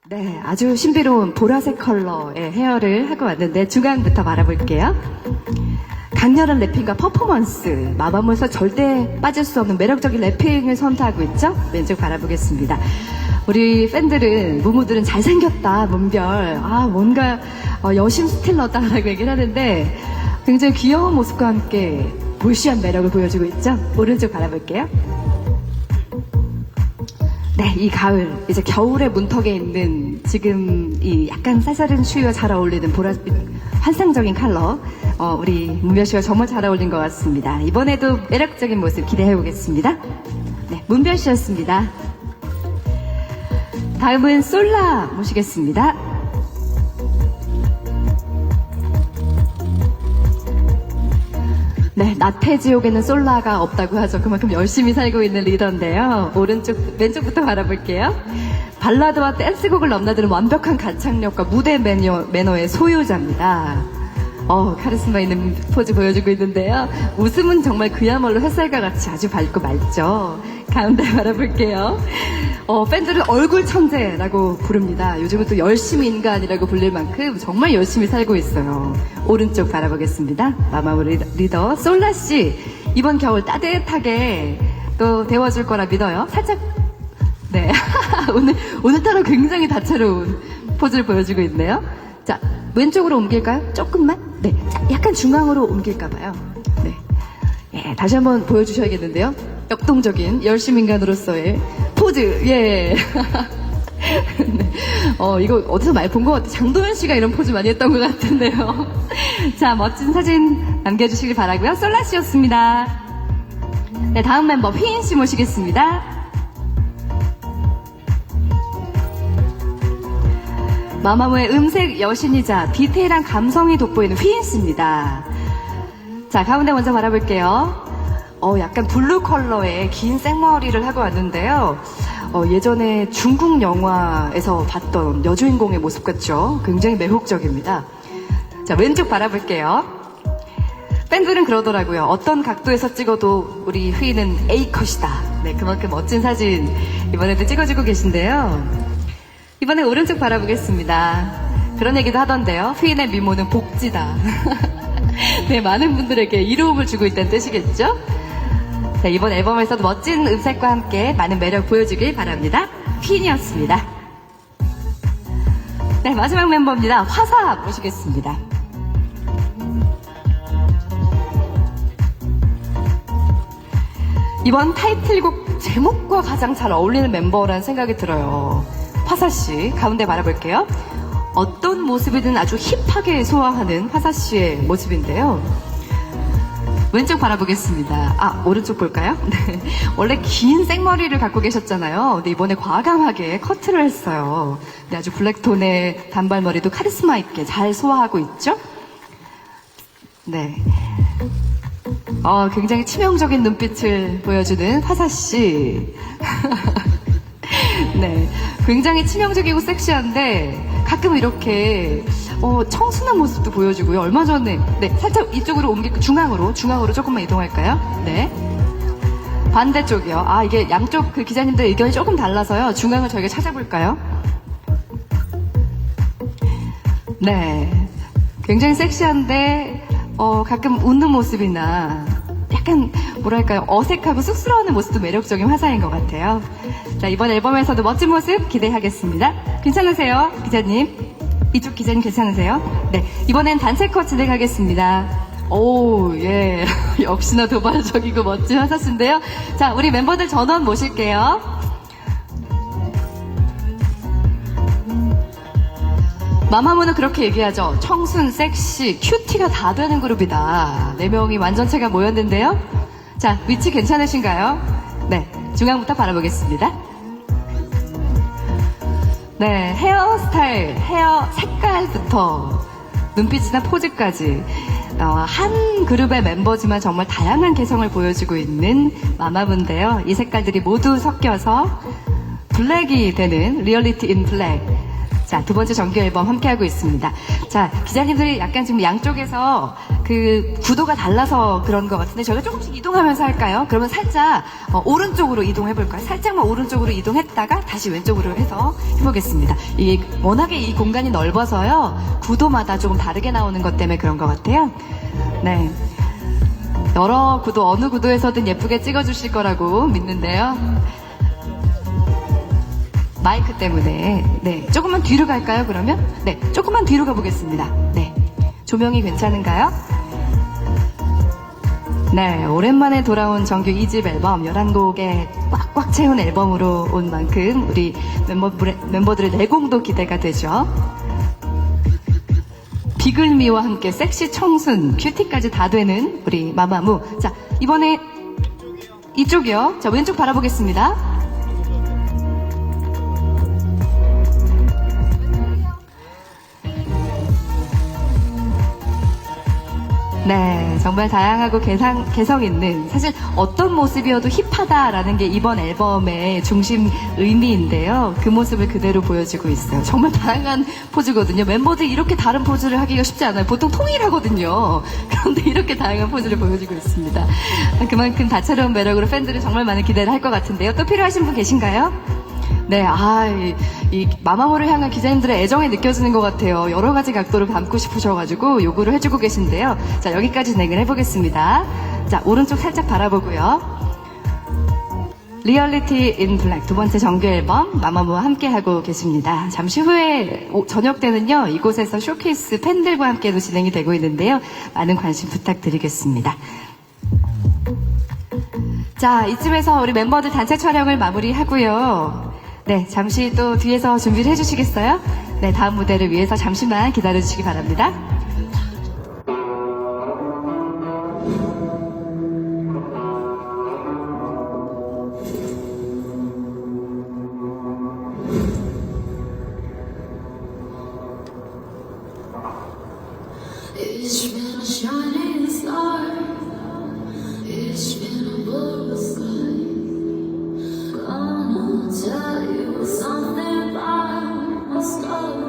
네, 아주 신비로운 보라색 컬러의 헤어를 하고 왔는데 중앙부터 바라볼게요. 강렬한 랩핑과 퍼포먼스, 마마무에서 절대 빠질 수 없는 매력적인 랩핑을 선사하고 있죠? 왼쪽 바라보겠습니다. 우리 팬들은, 무무들은 잘생겼다, 문별, 뭔가 여심 스틸러다라고 얘기를 하는데 굉장히 귀여운 모습과 함께 볼시한 매력을 보여주고 있죠? 오른쪽 바라볼게요. 네, 이 가을, 이제 겨울의 문턱에 있는 지금 이 약간 쌀쌀한 추위와 잘 어울리는 보라빛 환상적인 컬러, 우리 문별 씨가 정말 잘 어울린 것 같습니다. 이번에도 매력적인 모습 기대해 보겠습니다. 네, 문별 씨였습니다. 다음은 솔라 모시겠습니다. 네, 나태지옥에는 솔라가 없다고 하죠. 그만큼 열심히 살고 있는 리더인데요. 왼쪽부터 바라볼게요. 발라드와 댄스곡을 넘나드는 완벽한 가창력과 무대 매너의 소유자입니다. 카리스마 있는 포즈 보여주고 있는데요. 웃음은 정말 그야말로 햇살과 같이 아주 밝고 맑죠. 가운데 바라볼게요. 팬들은 얼굴 천재라고 부릅니다. 요즘은 또 열심히 인간이라고 불릴 만큼 정말 열심히 살고 있어요. 오른쪽 바라보겠습니다. 마마무 리더 솔라씨, 이번 겨울 따뜻하게 또 데워줄 거라 믿어요. 살짝, 네. 오늘따라 굉장히 다채로운 포즈를 보여주고 있네요. 자, 왼쪽으로 옮길까요? 조금만? 네. 약간 중앙으로 옮길까봐요. 네. 예, 다시 한번 보여주셔야겠는데요. 역동적인 열심 인간으로서의 포즈, 예. 네. 이거 어디서 많이 본 것 같아요. 장도연 씨가 이런 포즈 많이 했던 것 같은데요. 자, 멋진 사진 남겨주시길 바라고요. 솔라 씨였습니다. 네, 다음 멤버 휘인 씨 모시겠습니다. 마마무의 음색 여신이자 디테일한 감성이 돋보이는 휘인 씨입니다. 자, 가운데 먼저 바라볼게요. 약간 블루 컬러의 긴 생머리를 하고 왔는데요. 예전에 중국 영화에서 봤던 여주인공의 모습 같죠? 굉장히 매혹적입니다. 자, 왼쪽 바라볼게요. 팬들은 그러더라고요. 어떤 각도에서 찍어도 우리 휘인은 A컷이다. 네, 그만큼 멋진 사진 이번에도 찍어주고 계신데요. 이번에 오른쪽 바라보겠습니다. 그런 얘기도 하던데요. 휘인의 미모는 복지다. 네, 많은 분들에게 이로움을 주고 있다는 뜻이겠죠? 네, 이번 앨범에서도 멋진 음색과 함께 많은 매력 보여주길 바랍니다. 휘인이었습니다. 네, 마지막 멤버입니다. 화사 모시겠습니다. 이번 타이틀곡 제목과 가장 잘 어울리는 멤버라는 생각이 들어요. 화사씨, 가운데 바라볼게요. 어떤 모습이든 아주 힙하게 소화하는 화사씨의 모습인데요. 왼쪽 바라보겠습니다. 오른쪽 볼까요? 네. 원래 긴 생머리를 갖고 계셨잖아요. 근데 이번에 과감하게 커트를 했어요. 네, 아주 블랙톤의 단발머리도 카리스마 있게 잘 소화하고 있죠? 네. 굉장히 치명적인 눈빛을 보여주는 화사씨. 네. 굉장히 치명적이고 섹시한데 가끔 이렇게 청순한 모습도 보여주고요. 얼마 전에 살짝 이쪽으로 중앙으로 조금만 이동할까요? 네. 반대쪽이요. 이게 양쪽 그 기자님들 의견이 조금 달라서요. 중앙을 저희가 찾아볼까요? 네. 굉장히 섹시한데 가끔 웃는 모습이나 약간 뭐랄까요, 어색하고 쑥스러워하는 모습도 매력적인 화사인 것 같아요. 자, 이번 앨범에서도 멋진 모습 기대하겠습니다. 괜찮으세요, 기자님? 이쪽 기자님 괜찮으세요? 네, 이번엔 단체 컷 진행하겠습니다. 예. 역시나 도발적이고 멋진 화사씨인데요. 자, 우리 멤버들 전원 모실게요. 마마무는 그렇게 얘기하죠. 청순, 섹시, 큐티가 다 되는 그룹이다. 4명이 완전체가 모였는데요. 자, 위치 괜찮으신가요? 네, 중앙부터 바라보겠습니다. 네, 헤어스타일, 헤어 색깔부터 눈빛이나 포즈까지 한 그룹의 멤버지만 정말 다양한 개성을 보여주고 있는 마마무인데요. 이 색깔들이 모두 섞여서 블랙이 되는 리얼리티 인 블랙. 자, 두 번째 정규 앨범 함께하고 있습니다. 자, 기자님들이 약간 지금 양쪽에서 그 구도가 달라서 그런 것 같은데 저희가 조금씩 이동하면서 할까요? 그러면 살짝 오른쪽으로 이동해볼까요? 살짝만 오른쪽으로 이동했다가 다시 왼쪽으로 해서 해보겠습니다. 워낙에 이 공간이 넓어서요. 구도마다 조금 다르게 나오는 것 때문에 그런 것 같아요. 네. 여러 구도, 어느 구도에서든 예쁘게 찍어주실 거라고 믿는데요. 마이크 때문에. 네. 조금만 뒤로 갈까요, 그러면? 네. 조금만 뒤로 가보겠습니다. 네. 조명이 괜찮은가요? 네. 오랜만에 돌아온 정규 2집 앨범 11곡에 꽉꽉 채운 앨범으로 온 만큼 우리 멤버들의 내공도 기대가 되죠. 비글미와 함께 섹시 청순, 큐티까지 다 되는 우리 마마무. 자, 이번에 이쪽이요. 자, 왼쪽 바라보겠습니다. 네, 정말 다양하고 개성 있는, 사실 어떤 모습이어도 힙하다라는 게 이번 앨범의 중심 의미인데요. 그 모습을 그대로 보여주고 있어요. 정말 다양한 포즈거든요. 멤버들이 이렇게 다른 포즈를 하기가 쉽지 않아요. 보통 통일하거든요. 그런데 이렇게 다양한 포즈를 보여주고 있습니다. 그만큼 다채로운 매력으로 팬들이 정말 많은 기대를 할 것 같은데요. 또 필요하신 분 계신가요? 네, 이 마마무를 향한 기자님들의 애정이 느껴지는 것 같아요. 여러 가지 각도로 담고 싶으셔가지고 요구를 해주고 계신데요. 자, 여기까지 진행을 해보겠습니다. 자, 오른쪽 살짝 바라보고요. 리얼리티 인 블랙 두 번째 정규 앨범 마마무와 함께하고 계십니다. 잠시 후에 저녁 때는요, 이곳에서 쇼케이스 팬들과 함께도 진행이 되고 있는데요. 많은 관심 부탁드리겠습니다. 자, 이쯤에서 우리 멤버들 단체 촬영을 마무리하고요. 네, 잠시 또 뒤에서 준비를 해주시겠어요? 네, 다음 무대를 위해서 잠시만 기다려주시기 바랍니다. It's been a shining star. It's been a blue sky. Gonna tell you something about my story.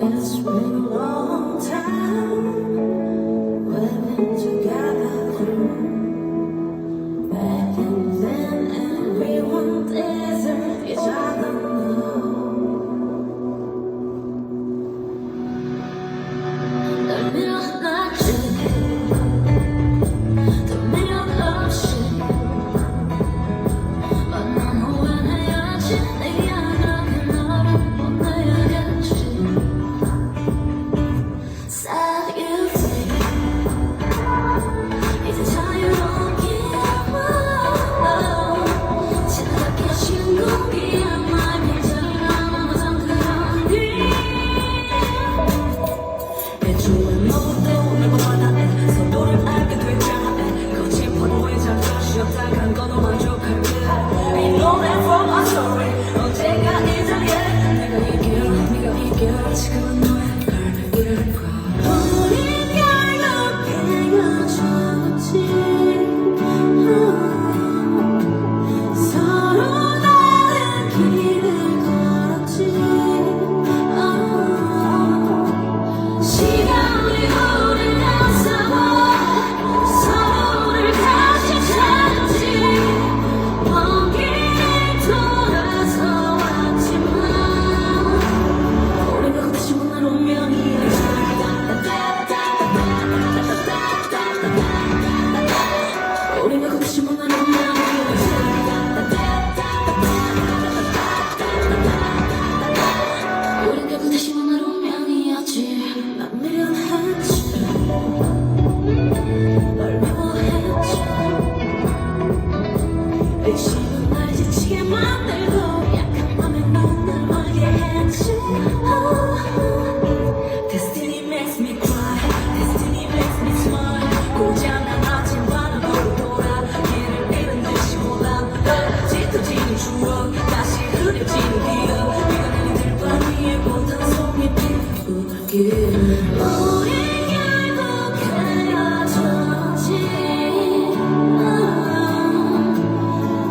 It's been a long time. We've been together through back and then, and we won't desert each other.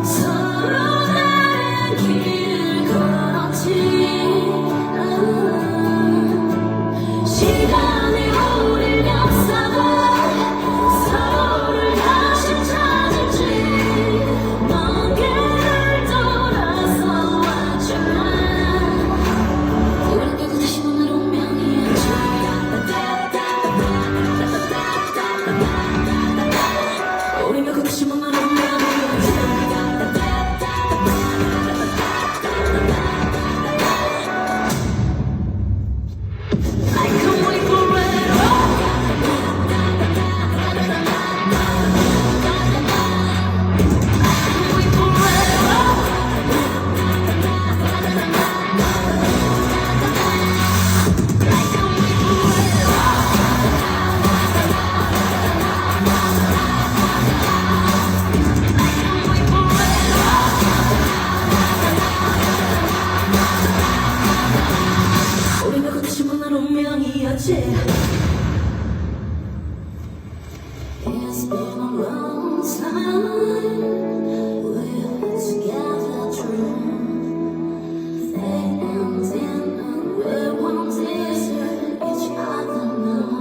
서로 다른 길을 걸어 그렇지. It's been a long time. We're together, true. Fate and we won't desert each other now.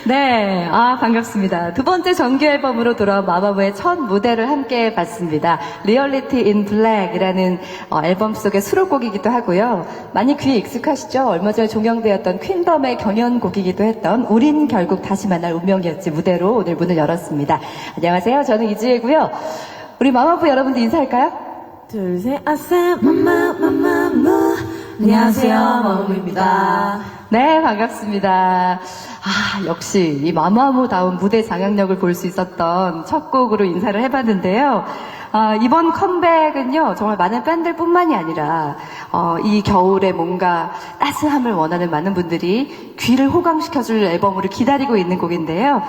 네, 반갑습니다. 두 번째 정규 앨범으로 돌아온 마마무의 첫 무대를 함께 봤습니다. Reality in Black이라는 앨범 속의 수록곡이기도 하고요. 많이 귀에 익숙하시죠? 얼마 전에 종영되었던 퀸덤의 경연곡이기도 했던 우린 결국 다시 만날 운명이었지 무대로 오늘 문을 열었습니다. 안녕하세요. 저는 이지혜고요. 우리 마마무 여러분들 인사할까요? 둘, 셋, 아셈, 마마무. 안녕하세요, 마마무입니다. 네, 반갑습니다. 역시 이 마마무다운 무대 장악력을 볼 수 있었던 첫 곡으로 인사를 해봤는데요. 이번 컴백은요, 정말 많은 팬들뿐만이 아니라 이 겨울에 뭔가 따스함을 원하는 많은 분들이 귀를 호강시켜줄 앨범으로 기다리고 있는 곡인데요.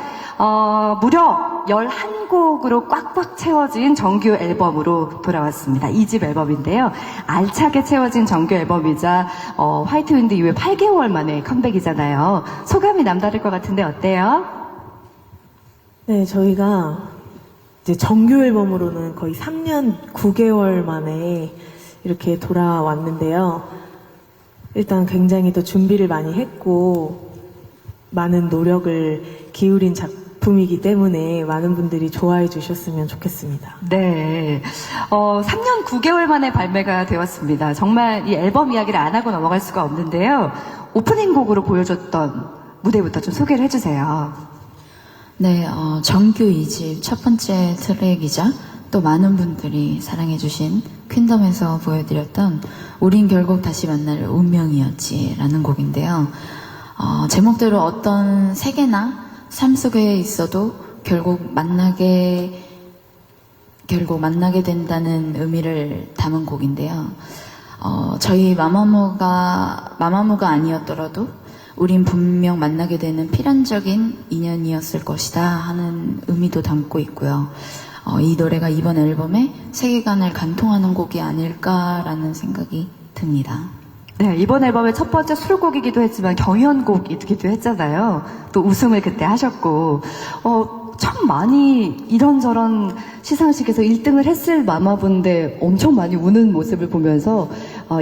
무려 11곡으로 꽉꽉 채워진 정규 앨범으로 돌아왔습니다. 2집 앨범인데요. 알차게 채워진 정규 앨범이자 화이트 윈드 이후에 8개월 만에 컴백이잖아요. 소감이 남다를 것 같은데 어때요? 네, 저희가 이제 정규 앨범으로는 거의 3년 9개월 만에 이렇게 돌아왔는데요. 일단 굉장히 또 준비를 많이 했고, 많은 노력을 기울인 작품이기 때문에 많은 분들이 좋아해 주셨으면 좋겠습니다. 네. 3년 9개월 만에 발매가 되었습니다. 정말 이 앨범 이야기를 안 하고 넘어갈 수가 없는데요. 오프닝 곡으로 보여줬던 무대부터 좀 소개를 해주세요. 네, 정규 2집 첫 번째 트랙이자 또 많은 분들이 사랑해주신 퀸덤에서 보여드렸던 우린 결국 다시 만날 운명이었지 라는 곡인데요. 제목대로 어떤 세계나 삶 속에 있어도 결국 만나게 된다는 의미를 담은 곡인데요. 저희 마마무가 아니었더라도 우린 분명 만나게 되는 필연적인 인연이었을 것이다 하는 의미도 담고 있고요. 이 노래가 이번 앨범의 세계관을 관통하는 곡이 아닐까라는 생각이 듭니다. 네, 이번 앨범의 첫 번째 수록곡이기도 했지만 경연곡이기도 했잖아요. 또 우승을 그때 하셨고, 참 많이 이런저런 시상식에서 1등을 했을 마마분데 엄청 많이 우는 모습을 보면서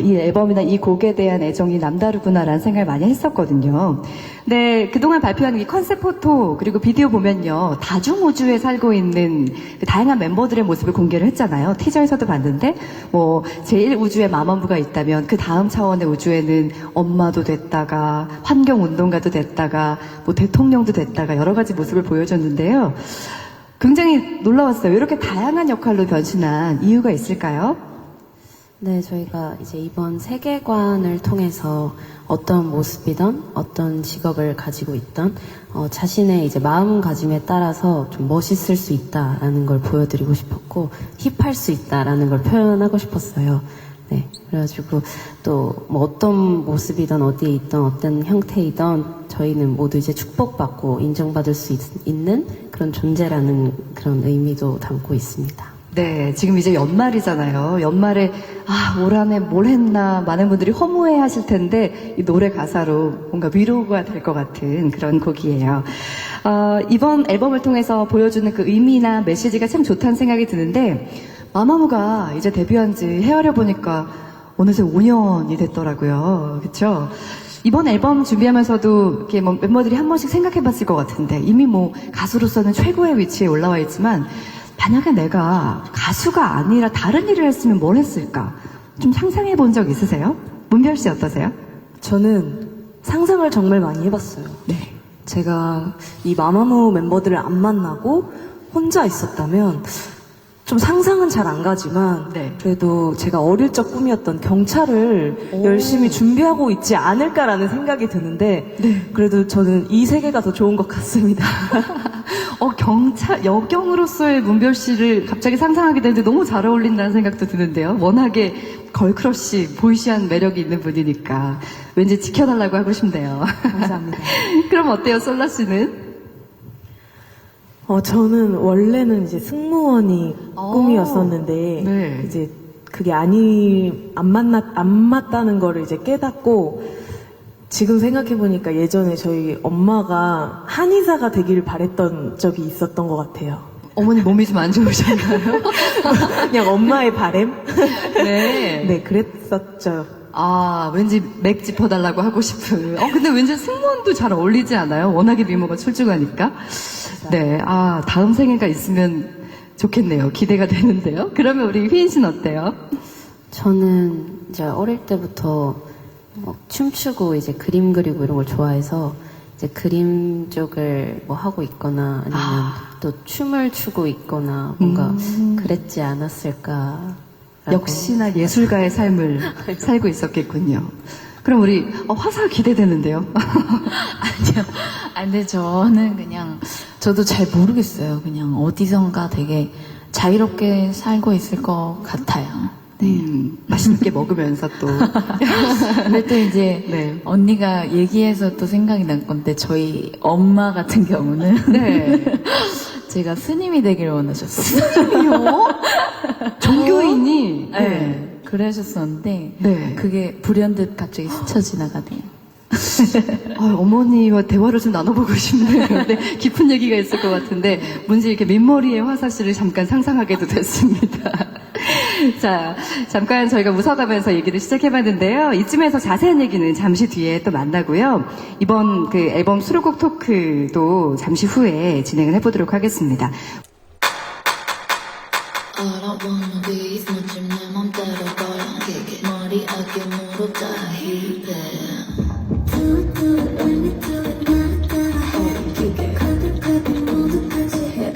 이 앨범이나 이 곡에 대한 애정이 남다르구나라는 생각을 많이 했었거든요. 네, 그동안 발표한 이 컨셉 포토 그리고 비디오 보면요. 다중우주에 살고 있는 그 다양한 멤버들의 모습을 공개를 했잖아요. 티저에서도 봤는데 뭐 제1우주에 마마무가 있다면 그 다음 차원의 우주에는 엄마도 됐다가 환경운동가도 됐다가 뭐 대통령도 됐다가 여러 가지 모습을 보여줬는데요. 굉장히 놀라웠어요. 이렇게 다양한 역할로 변신한 이유가 있을까요? 네, 저희가 이제 이번 세계관을 통해서 어떤 모습이든 어떤 직업을 가지고 있던 자신의 이제 마음가짐에 따라서 좀 멋있을 수 있다라는 걸 보여드리고 싶었고 힙할 수 있다라는 걸 표현하고 싶었어요. 네, 그래가지고 또 뭐 어떤 모습이든 어디에 있든 어떤 형태이든 저희는 모두 이제 축복받고 인정받을 수 있는 그런 존재라는 그런 의미도 담고 있습니다. 네, 지금 이제 연말이잖아요. 연말에 올 한해 뭘 했나 많은 분들이 허무해 하실 텐데 이 노래 가사로 뭔가 위로가 될 것 같은 그런 곡이에요. 이번 앨범을 통해서 보여주는 그 의미나 메시지가 참 좋다는 생각이 드는데 마마무가 이제 데뷔한 지 헤아려 보니까 어느새 5년이 됐더라고요. 그렇죠? 이번 앨범 준비하면서도 이렇게 뭐 멤버들이 한 번씩 생각해 봤을 것 같은데 이미 뭐 가수로서는 최고의 위치에 올라와 있지만 만약에 내가 가수가 아니라 다른 일을 했으면 뭘 했을까? 좀 상상해 본 적 있으세요? 문별 씨 어떠세요? 저는 상상을 정말 많이 해봤어요. 네. 제가 이 마마무 멤버들을 안 만나고 혼자 있었다면 좀 상상은 잘 안 가지만 네. 그래도 제가 어릴 적 꿈이었던 경찰을 열심히 준비하고 있지 않을까라는 생각이 드는데 그래도 저는 이 세계가 더 좋은 것 같습니다. 경찰, 여경으로서의 문별 씨를 갑자기 상상하게 되는데 너무 잘 어울린다는 생각도 드는데요. 워낙에 걸크러쉬, 보이시한 매력이 있는 분이니까 왠지 지켜달라고 하고 싶네요. 감사합니다. 그럼 어때요, 솔라 씨는? 저는 원래는 이제 승무원이 꿈이었었는데, 네. 이제 그게 안 맞다는 거를 이제 깨닫고, 지금 생각해보니까 예전에 저희 엄마가 한의사가 되기를 바랬던 적이 있었던 것 같아요. 어머니 몸이 좀 안 좋으셨나요? 그냥 엄마의 바램? 네. 네, 그랬었죠. 아, 왠지 맥 짚어달라고 하고 싶은. 근데 왠지 승무원도 잘 어울리지 않아요? 워낙에 미모가 출중하니까. 네, 아, 다음 생애가 있으면 좋겠네요. 기대가 되는데요. 그러면 우리 휘인 씨는 어때요? 저는 이제 어릴 때부터 춤추고 이제 그림 그리고 이런 걸 좋아해서 이제 그림 쪽을 뭐 하고 있거나 아니면 또 춤을 추고 있거나 뭔가 그랬지 않았을까. 역시나 예술가의 삶을 살고 있었겠군요. 그럼 우리 화사 기대되는데요. 아니요. 근데 저는 그냥, 저도 잘 모르겠어요. 그냥 어디선가 되게 자유롭게 살고 있을 것 같아요. 맛있게 먹으면서 또. 근데 또 이제 네. 언니가 얘기해서 또 생각이 난 건데 저희 엄마 같은 경우는 네. 제가 스님이 되길 원하셨어요. 종교인이. 네. 그러셨었는데 네. 그게 불현듯 갑자기 스쳐 지나가네요. 어머니와 대화를 좀 나눠보고 싶네요. 네, 깊은 얘기가 있을 것 같은데, 문제 이렇게 민머리의 화사 씨를 잠깐 상상하게도 됐습니다. 자, 잠깐 저희가 웃어가면서 얘기를 시작해봤는데요. 이쯤에서 자세한 얘기는 잠시 뒤에 또 만나고요. 이번 그 앨범 수록곡 토크도 잠시 후에 진행을 해보도록 하겠습니다. All I wanna be is 멋진 내 맘대로 걸어 기계 머리 어깨 무릎 다 힙해 Do it when you do it 나를 따라해 기계 가득하게 모두까지 해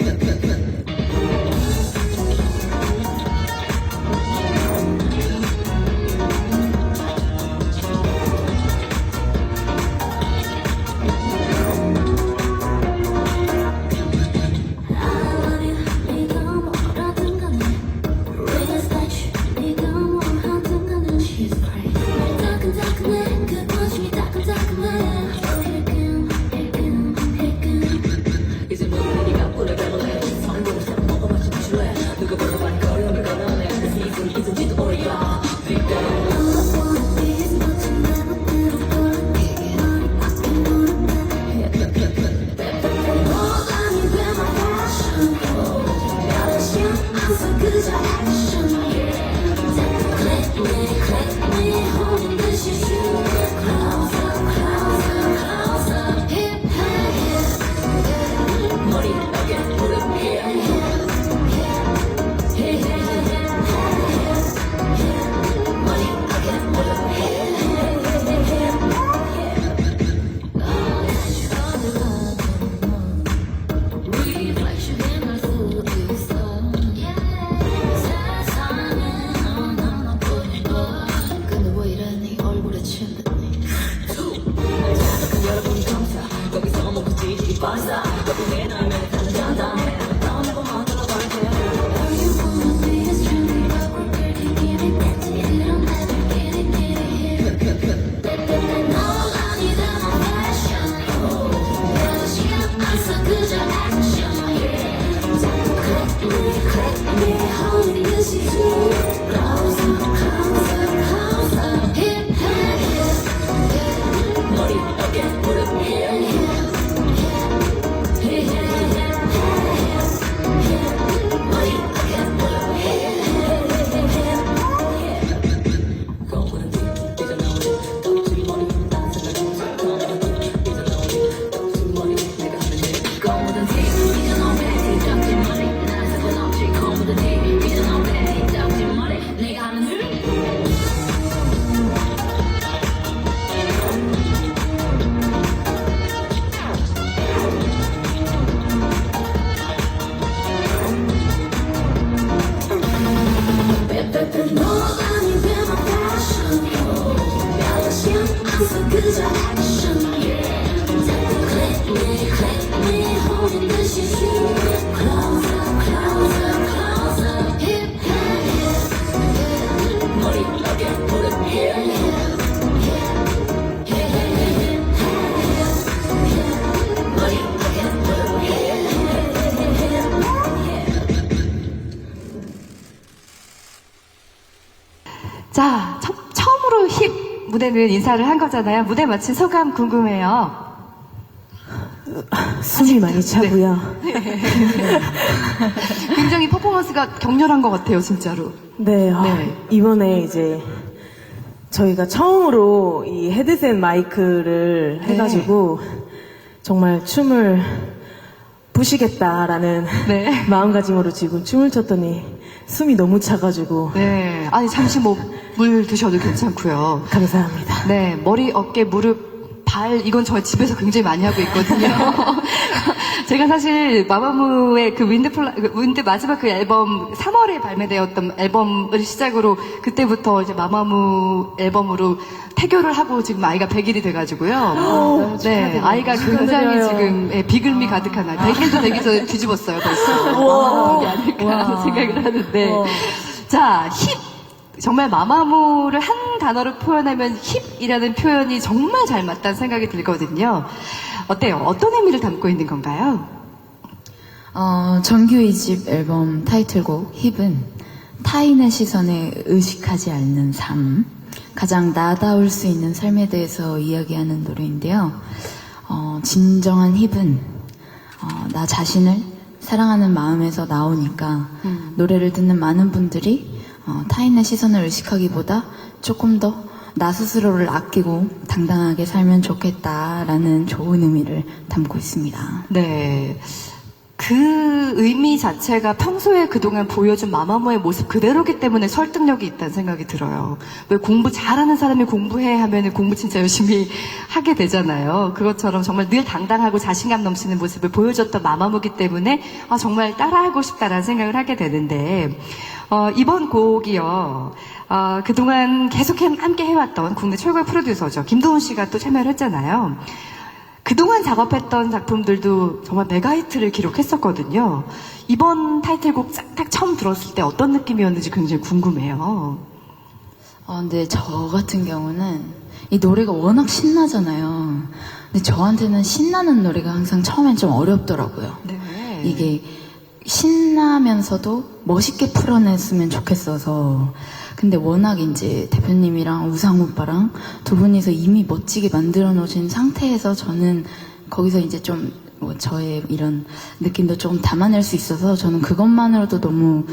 Hey, hey, hey. 무대는 인사를 한 거잖아요. 무대 마친 소감 궁금해요. 숨이 많이 차고요. 굉장히 퍼포먼스가 격렬한 것 같아요, 진짜로. 네, 이번에 이제 저희가 처음으로 이 헤드셋 마이크를 해가지고 정말 춤을 부시겠다라는 네. 마음가짐으로 지금 춤을 췄더니 숨이 너무 차가지고 네. 아니, 잠시 뭐, 물 드셔도 괜찮고요. 감사합니다. 네. 머리, 어깨, 무릎, 발, 이건 저희 집에서 굉장히 많이 하고 있거든요. 제가 사실 마마무의 그 윈드 마지막 그 앨범 3월에 발매되었던 앨범을 시작으로 그때부터 이제 마마무 앨범으로 태교를 하고 지금 아이가 100일이 돼가지고요. 네, 아이가 굉장히 지금 비글미 가득한 아이. 100일도 되기 전에 뒤집었어요, 벌써. 마마무이 아닐까 생각을 하는데. 자, 힙. 정말 마마무를 한 단어로 표현하면 힙이라는 표현이 정말 잘 맞다는 생각이 들거든요. 어때요? 어떤 의미를 담고 있는 건가요? 정규 2집 앨범 타이틀곡 힙은 타인의 시선에 의식하지 않는 삶, 가장 나다울 수 있는 삶에 대해서 이야기하는 노래인데요. 진정한 힙은 나 자신을 사랑하는 마음에서 나오니까 노래를 듣는 많은 분들이 타인의 시선을 의식하기보다 조금 더 나 스스로를 아끼고 당당하게 살면 좋겠다라는 좋은 의미를 담고 있습니다. 네. 그 의미 자체가 평소에 그동안 보여준 마마무의 모습 그대로기 때문에 설득력이 있다는 생각이 들어요. 왜 공부 잘하는 사람이 공부해 하면 공부 진짜 열심히 하게 되잖아요. 그것처럼 정말 늘 당당하고 자신감 넘치는 모습을 보여줬던 마마무기 때문에 정말 따라하고 싶다라는 생각을 하게 되는데 이번 곡이요. 그동안 계속 함께 해왔던 국내 최고의 프로듀서죠. 김도훈 씨가 또 참여를 했잖아요. 그동안 작업했던 작품들도 정말 메가히트를 기록했었거든요. 이번 타이틀곡 딱 처음 들었을 때 어떤 느낌이었는지 굉장히 궁금해요. 근데 저 같은 경우는 이 노래가 워낙 신나잖아요. 근데 저한테는 신나는 노래가 항상 처음엔 좀 어렵더라고요. 네. 이게 신나면서도 멋있게 풀어냈으면 좋겠어서. 근데 워낙 이제 대표님이랑 우상 오빠랑 두 분이서 이미 멋지게 만들어 놓으신 상태에서 저는 거기서 이제 좀 뭐 저의 이런 느낌도 조금 담아낼 수 있어서 저는 그것만으로도 너무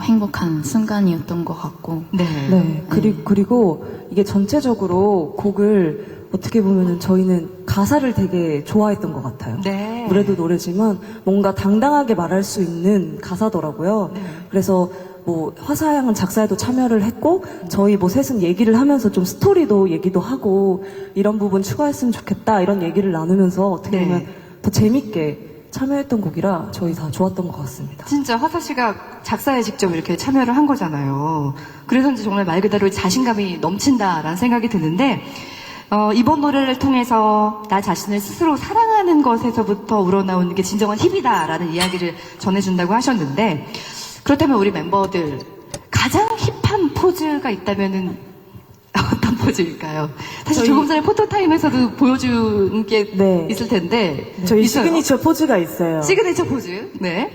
행복한 순간이었던 것 같고. 네. 그리고 이게 전체적으로 곡을 어떻게 보면은 저희는 가사를 되게 좋아했던 것 같아요. 네. 노래도 노래지만 뭔가 당당하게 말할 수 있는 가사더라고요. 그래서 뭐 화사양은 작사에도 참여를 했고 저희 뭐 셋은 얘기를 하면서 좀 스토리도 얘기도 하고 이런 부분 추가했으면 좋겠다 이런 얘기를 나누면서 어떻게 보면 네. 더 재밌게 참여했던 곡이라 저희 다 좋았던 것 같습니다. 진짜 화사 씨가 작사에 직접 이렇게 참여를 한 거잖아요. 그래서인지 정말 말 그대로 자신감이 넘친다라는 생각이 드는데 이번 노래를 통해서 나 자신을 스스로 사랑하는 것에서부터 우러나오는 게 진정한 힙이다라는 이야기를 전해준다고 하셨는데 그렇다면 우리 멤버들 가장 힙한 포즈가 있다면은 어떤 포즈일까요? 사실 조금 전에 포토타임에서도 보여준 게 네. 있을 텐데 저희 있어요? 시그니처 포즈가 있어요. 시그니처 포즈. 네.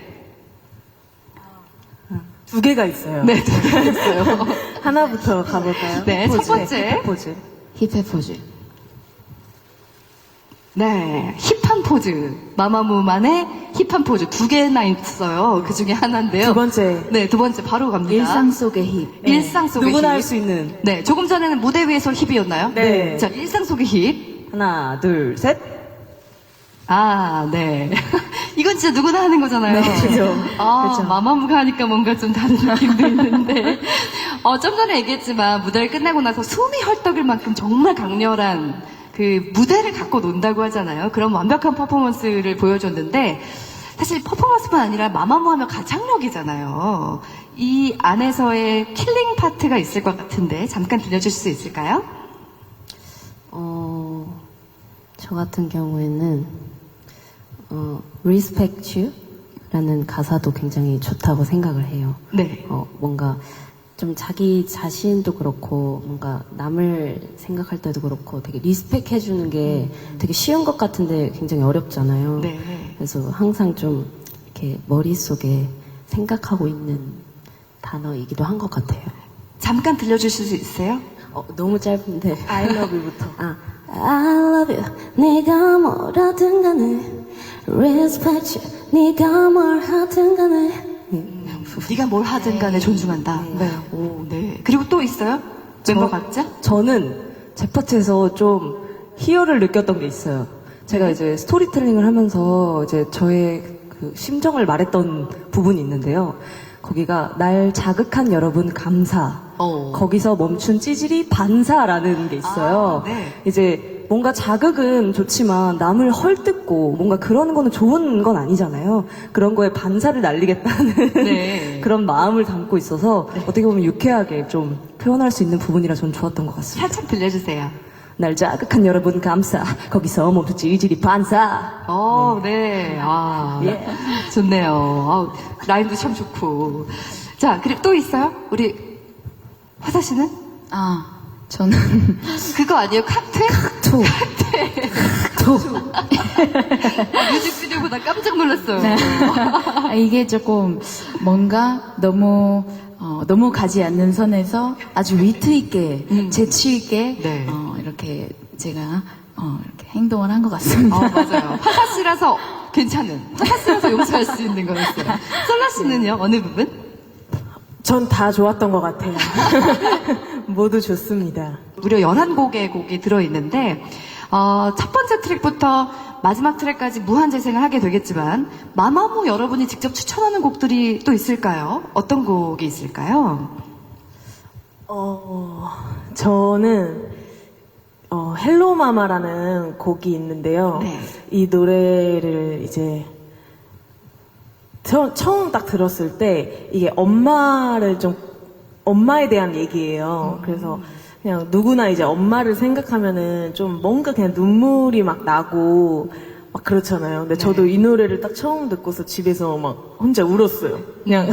2개가 있어요. 네, 있어요. 하나부터 가볼까요? 네, 첫 번째. 포즈. 힙의 포즈. 네, 힙한 포즈. 마마무만의 힙한 포즈 2개나 있어요. 그 중에 하나인데요. 두 번째. 네, 두 번째 바로 갑니다. 일상 속의 힙. 일상 속의 누구나 힙. 할 수 있는. 네, 조금 전에는 무대 위에서 힙이었나요? 네. 자, 일상 속의 힙. 하나, 둘, 셋. 네. 이건 진짜 누구나 하는 거잖아요. 네, 그죠. 마마무가 하니까 뭔가 좀 다른 느낌도 있는데. 좀 전에 얘기했지만 무대를 끝나고 나서 숨이 헐떡일 만큼 정말 강렬한 그 무대를 갖고 논다고 하잖아요. 그런 완벽한 퍼포먼스를 보여줬는데 사실 퍼포먼스만 아니라 마마무 하면 가창력이잖아요. 이 안에서의 킬링 파트가 있을 것 같은데 잠깐 들려줄 수 있을까요? 저 같은 경우에는 Respect You 라는 가사도 굉장히 좋다고 생각을 해요. 네. 뭔가 좀 자기 자신도 그렇고 뭔가 남을 생각할 때도 그렇고 되게 리스펙 해주는 게 되게 쉬운 것 같은데 굉장히 어렵잖아요. 네. 그래서 항상 좀 이렇게 머릿속에 생각하고 있는 단어이기도 한 것 같아요. 잠깐 들려주실 수 있어요? 너무 짧은데. I love you부터. I love you. 네가 뭐라든 간에. Respect you. 네가 뭘 하든 간에. 네가 뭘 하든 간에 존중한다. 네. 오, 네. 그리고 또 있어요? 멤버 각자? 저는 제 파트에서 좀 희열을 느꼈던 게 있어요. 제가 이제 스토리텔링을 하면서 이제 저의 그 심정을 말했던 부분이 있는데요. 거기가 날 자극한 여러분 감사. 거기서 멈춘 찌질이 반사라는 게 있어요. 네. 이제 뭔가 자극은 좋지만 남을 헐뜯고 뭔가 그런 거는 좋은 건 아니잖아요. 그런 거에 반사를 날리겠다는 네. 그런 마음을 담고 있어서 어떻게 보면 유쾌하게 좀 표현할 수 있는 부분이라 전 좋았던 것 같습니다. 살짝 들려주세요. 날 자극한 여러분 감사. 거기서 멈춘 찌질이 반사. 네. 아, 예. 좋네요. 아우, 라인도 참 좋고. 자, 그리고 또 있어요? 우리 화사 씨는? 저는 그거 아니에요? 칵테일? 뮤직비디오보다 깜짝 놀랐어요. 이게 조금 뭔가 너무 가지 않는 선에서 아주 위트 있게, 재치 있게, 네. 이렇게 제가, 이렇게 행동을 한 것 같습니다. 맞아요. 화사 씨라서 괜찮은. 화사 씨라서 용서할 수 있는 거였어요. 솔라 씨는요? 어느 부분? 전 다 좋았던 것 같아요. 모두 좋습니다. 무려 11곡의 곡이 들어있는데, 첫 번째 트랙부터 마지막 트랙까지 무한재생을 하게 되겠지만, 마마무 여러분이 직접 추천하는 곡들이 또 있을까요? 어떤 곡이 있을까요? 저는 헬로 마마라는 곡이 있는데요. 네. 이 노래를 이제 처음 딱 들었을 때 이게 엄마에 대한 얘기예요. 그래서 그냥 누구나 이제 엄마를 생각하면은 좀 뭔가 그냥 눈물이 막 나고 막 그렇잖아요. 근데 저도 이 노래를 딱 처음 듣고서 집에서 막 혼자 울었어요. 그냥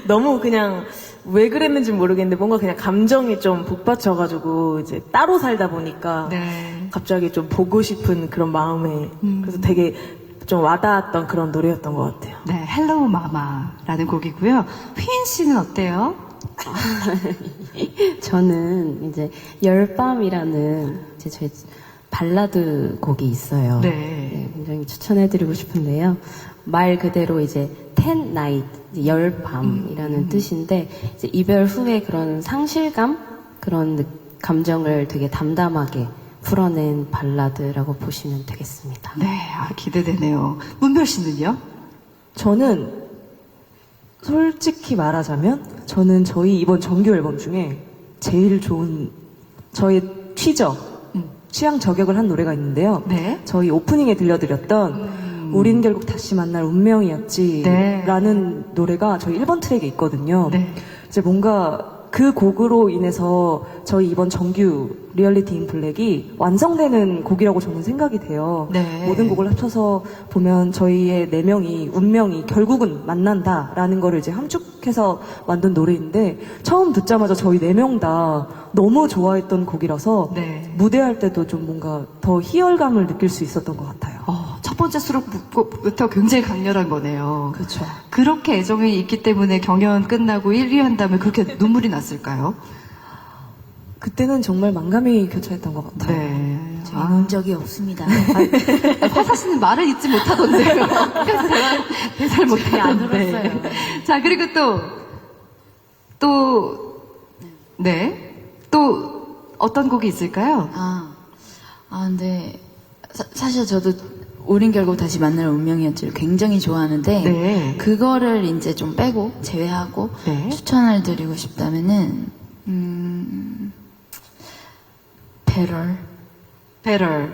너무 그냥 왜 그랬는지 모르겠는데 뭔가 그냥 감정이 좀 북받쳐가지고 이제 따로 살다 보니까 네. 갑자기 좀 보고 싶은 그런 마음에 그래서 되게 좀 와닿았던 그런 노래였던 것 같아요. 네, 헬로우 마마라는 곡이고요. 휘인 씨는 어때요? 저는 이제 열밤이라는 이제 저희 발라드 곡이 있어요. 네. 굉장히 추천해드리고 싶은데요. 말 그대로 이제 ten night, 열밤이라는 뜻인데 이제 이별 후에 그런 상실감 그런 감정을 되게 담담하게 풀어낸 발라드라고 보시면 되겠습니다. 네, 기대되네요. 문별 씨는요? 저는 솔직히 말하자면 저는 저희 이번 정규 앨범 중에 제일 좋은 저의 취향 저격을 한 노래가 있는데요. 네. 저희 오프닝에 들려드렸던 우린 결국 다시 만날 운명이었지 네. 라는 노래가 저희 1번 트랙에 있거든요. 네. 이제 뭔가 그 곡으로 인해서 저희 이번 정규 리얼리티 인 블랙이 완성되는 곡이라고 저는 생각이 돼요. 네. 모든 곡을 합쳐서 보면 저희의 4명이 운명이 결국은 만난다라는 거를 이제 함축해서 만든 노래인데 처음 듣자마자 저희 4명 다 너무 좋아했던 곡이라서 네. 무대할 때도 좀 뭔가 더 희열감을 느낄 수 있었던 것 같아요. 첫 번째 수록부터 굉장히 강렬한 거네요. 그렇죠. 그렇게 애정이 있기 때문에 경연 끝나고 1위 한 다음에 그렇게 눈물이 났을까요? 그때는 정말 만감이 교차했던 것 같아요. 네. 저는 운 적이 없습니다. 화사 씨는 말을 잊지 못하던데요. 그래서 제가 대사를 안 못하는데. 들었어요. 자, 그리고 또 어떤 곡이 있을까요? 근데 사실 저도 우린 결국 다시 만날 운명이었지를 굉장히 좋아하는데 네. 그거를 이제 좀 빼고 제외하고 네. 추천을 드리고 싶다면은 Better.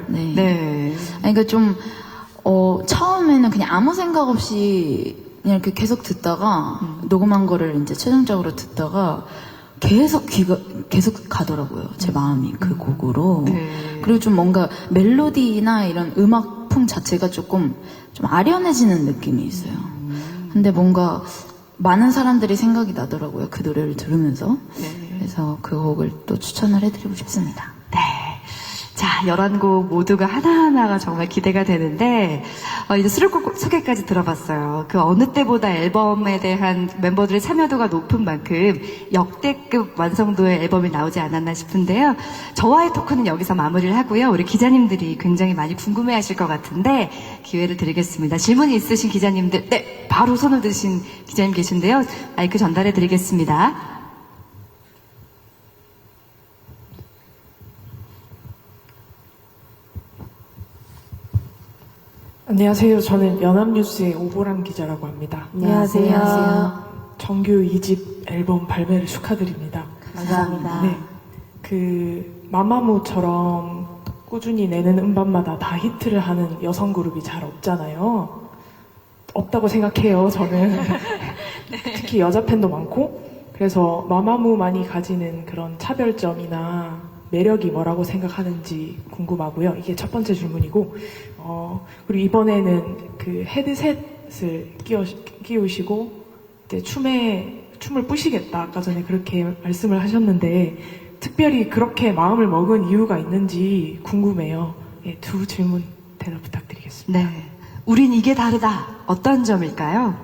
네. 네. 그러니까 좀 처음에는 그냥 아무 생각 없이 그냥 이렇게 계속 듣다가 녹음한 거를 이제 최종적으로 듣다가 계속 계속 가더라고요. 제 마음이 그 곡으로. 네. 그리고 좀 뭔가 멜로디나 이런 음악풍 자체가 조금 좀 아련해지는 느낌이 있어요. 근데 뭔가 많은 사람들이 생각이 나더라고요. 그 노래를 들으면서. 네. 그래서 그 곡을 또 추천을 해드리고 싶습니다. 네. 자, 11곡 모두가 하나하나가 정말 기대가 되는데, 이제 수록곡 소개까지 들어봤어요. 그 어느 때보다 앨범에 대한 멤버들의 참여도가 높은 만큼 역대급 완성도의 앨범이 나오지 않았나 싶은데요. 저와의 토크는 여기서 마무리를 하고요. 우리 기자님들이 굉장히 많이 궁금해 하실 것 같은데, 기회를 드리겠습니다. 질문이 있으신 기자님들, 네, 바로 손을 드신 기자님 계신데요. 마이크 전달해 드리겠습니다. 안녕하세요. 저는 연합뉴스의 오보람 기자라고 합니다. 안녕하세요. 정규 2집 앨범 발매를 축하드립니다. 감사합니다. 네. 그 마마무처럼 꾸준히 내는 음반마다 다 히트를 하는 여성 그룹이 잘 없잖아요. 없다고 생각해요, 저는. 특히 여자 팬도 많고. 그래서 마마무만이 가지는 그런 차별점이나 매력이 뭐라고 생각하는지 궁금하고요. 이게 첫 번째 질문이고, 그리고 이번에는 그 헤드셋을 끼우시고, 이제 춤을 뿌시겠다. 아까 전에 그렇게 말씀을 하셨는데, 특별히 그렇게 마음을 먹은 이유가 있는지 궁금해요. 예, 두 질문 대답 부탁드리겠습니다. 네. 우린 이게 다르다. 어떤 점일까요?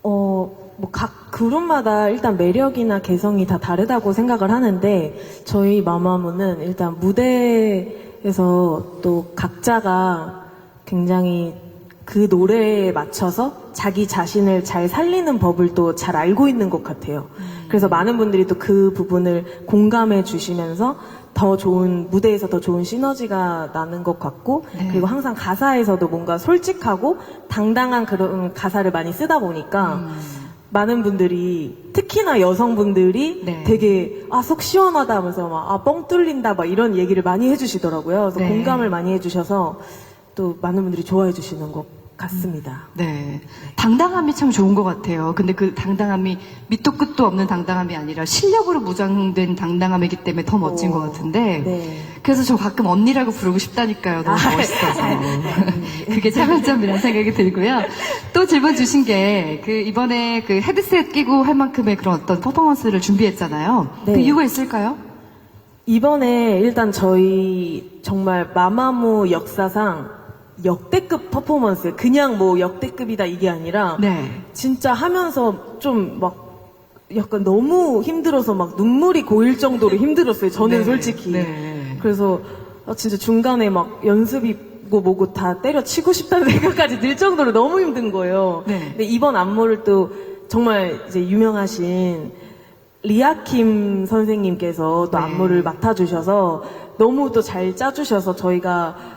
뭐 각 그룹마다 일단 매력이나 개성이 다 다르다고 생각을 하는데 저희 마마무는 일단 무대에서 또 각자가 굉장히 그 노래에 맞춰서 자기 자신을 잘 살리는 법을 또 잘 알고 있는 것 같아요. 그래서 많은 분들이 또 그 부분을 공감해 주시면서 더 좋은 무대에서 더 좋은 시너지가 나는 것 같고 그리고 항상 가사에서도 뭔가 솔직하고 당당한 그런 가사를 많이 쓰다 보니까 많은 분들이 특히나 여성분들이 네. 되게 속 시원하다 하면서 막 뻥 뚫린다 막 이런 얘기를 많이 해주시더라고요. 그래서 네. 공감을 많이 해주셔서 또 많은 분들이 좋아해 주시는 것 같습니다. 네. 당당함이 참 좋은 것 같아요. 근데 그 당당함이 밑도 끝도 없는 당당함이 아니라 실력으로 무장된 당당함이기 때문에 더 멋진 것 같은데. 네. 그래서 저 가끔 언니라고 부르고 싶다니까요. 너무 멋있어서. 그게 장단점이라는 생각이 들고요. 또 질문 주신 게, 이번에 그 헤드셋 끼고 할 만큼의 그런 어떤 퍼포먼스를 준비했잖아요. 네. 그 이유가 있을까요? 이번에 일단 저희 정말 마마무 역사상 역대급 퍼포먼스, 그냥 뭐 역대급이다 이게 아니라 네. 진짜 하면서 좀 막 약간 너무 힘들어서 막 눈물이 고일 정도로 힘들었어요. 저는 네, 솔직히. 네. 그래서 진짜 중간에 막 연습이고 뭐고 다 때려치고 싶다는 생각까지 들 정도로 너무 힘든 거예요. 네. 근데 이번 안무를 또 정말 이제 유명하신 리아킴 선생님께서 또 네. 안무를 맡아주셔서 너무 또 잘 짜주셔서 저희가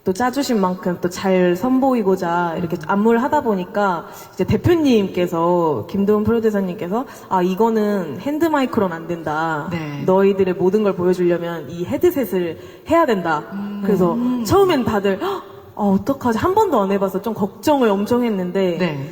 또 짜주신 만큼 또 잘 선보이고자 이렇게 안무를 하다 보니까 이제 대표님께서 김도훈 프로듀서님께서 이거는 핸드마이크로는 안 된다. 네. 너희들의 모든 걸 보여주려면 이 헤드셋을 해야 된다. 그래서 처음엔 다들 어떡하지 한 번도 안 해봐서 좀 걱정을 엄청 했는데 네.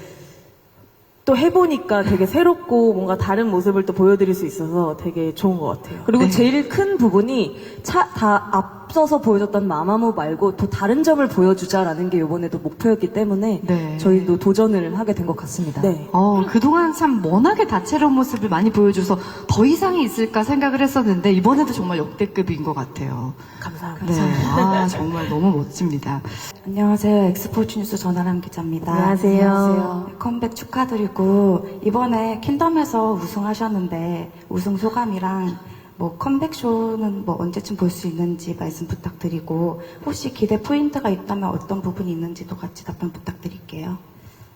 또 해보니까 되게 새롭고 뭔가 다른 모습을 또 보여드릴 수 있어서 되게 좋은 것 같아요. 그리고 네. 제일 큰 부분이 다 앞서서 보여줬던 마마무 말고 또 다른 점을 보여주자라는 게 이번에도 목표였기 때문에 네. 저희도 도전을 하게 된 것 같습니다. 네. 그동안 참 워낙에 다채로운 모습을 많이 보여줘서 더 이상이 있을까 생각을 했었는데 이번에도 정말 역대급인 것 같아요. 감사합니다. 네. 정말 너무 멋집니다. 안녕하세요. 엑스포츠 뉴스 전아람 기자입니다. 안녕하세요. 네, 컴백 축하드리고 이번에 킹덤에서 우승하셨는데 우승 소감이랑 뭐 컴백쇼는 뭐 언제쯤 볼 수 있는지 말씀 부탁드리고 혹시 기대 포인트가 있다면 어떤 부분이 있는지도 같이 답변 부탁드릴게요.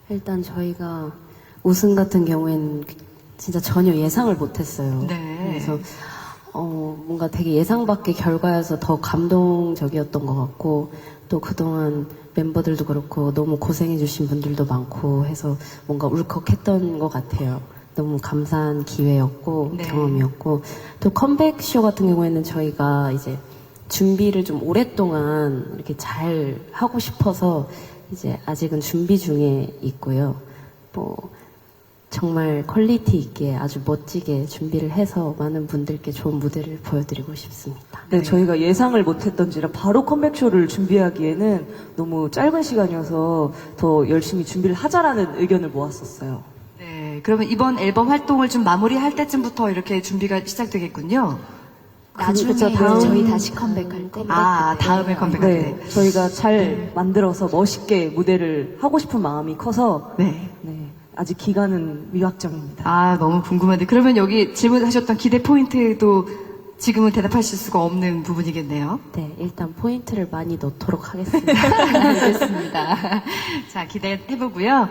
일단 저희가 우승 같은 경우에는 진짜 전혀 예상을 못했어요. 네. 그래서 뭔가 되게 예상 밖의 결과여서 더 감동적이었던 것 같고 또 그동안 멤버들도 그렇고 너무 고생해주신 분들도 많고 해서 뭔가 울컥했던 것 같아요. 너무 감사한 기회였고 네. 경험이었고 또 컴백쇼 같은 경우에는 저희가 이제 준비를 좀 오랫동안 이렇게 잘 하고 싶어서 이제 아직은 준비 중에 있고요. 뭐 정말 퀄리티 있게 아주 멋지게 준비를 해서 많은 분들께 좋은 무대를 보여드리고 싶습니다. 네, 저희가 예상을 못했던지라 바로 컴백쇼를 준비하기에는 너무 짧은 시간이어서 더 열심히 준비를 하자라는 의견을 모았었어요. 네. 그러면 이번 앨범 활동을 좀 마무리할 때쯤부터 이렇게 준비가 시작되겠군요. 나중에 그쵸, 이제 저희 다시 컴백할 때. 다음에 컴백할 때. 네, 저희가 잘 만들어서 멋있게 무대를 하고 싶은 마음이 커서 네. 네, 아직 기간은 미확정입니다. 아, 너무 궁금한데. 그러면 여기 질문하셨던 기대 포인트도 지금은 대답하실 수가 없는 부분이겠네요. 네, 일단 포인트를 많이 넣도록 하겠습니다. 알겠습니다. 자, 기대해보고요.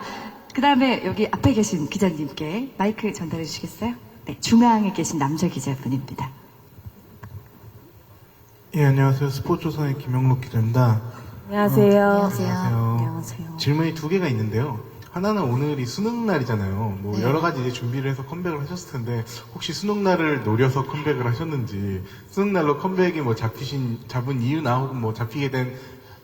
그 다음에 여기 앞에 계신 기자님께 마이크 전달해 주시겠어요? 네, 중앙에 계신 남자 기자분입니다. 예, 안녕하세요. 스포츠조선의 김영록 기자입니다. 안녕하세요. 안녕하세요. 질문이 두 개가 있는데요. 하나는 오늘이 수능 날이잖아요. 뭐 여러 가지 이제 준비를 해서 컴백을 하셨을 텐데 혹시 수능 날을 노려서 컴백을 하셨는지, 수능 날로 컴백이 뭐 잡은 이유나 혹은 뭐 잡히게 된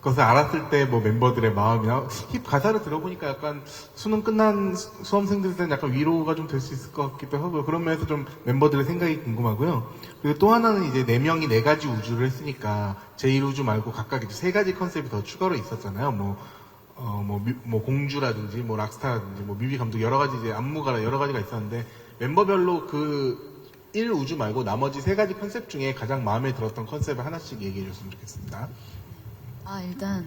것을 알았을 때 뭐 멤버들의 마음이나 힙 가사를 들어보니까 약간 수능 끝난 수험생들한테는 약간 위로가 좀 될 수 있을 것 같기도 하고요. 그런 면에서 좀 멤버들의 생각이 궁금하고요. 그리고 또 하나는 이제 4명이 4가지 우주를 했으니까 제1우주 말고 각각 이제 3가지 컨셉이 더 추가로 있었잖아요. 뭐 공주라든지 뭐 락스타라든지 뭐 뮤비 감독 여러 가지 이제 안무가 여러 가지가 있었는데 멤버별로 그 1우주 말고 나머지 3가지 컨셉 중에 가장 마음에 들었던 컨셉을 하나씩 얘기해 줬으면 좋겠습니다. 일단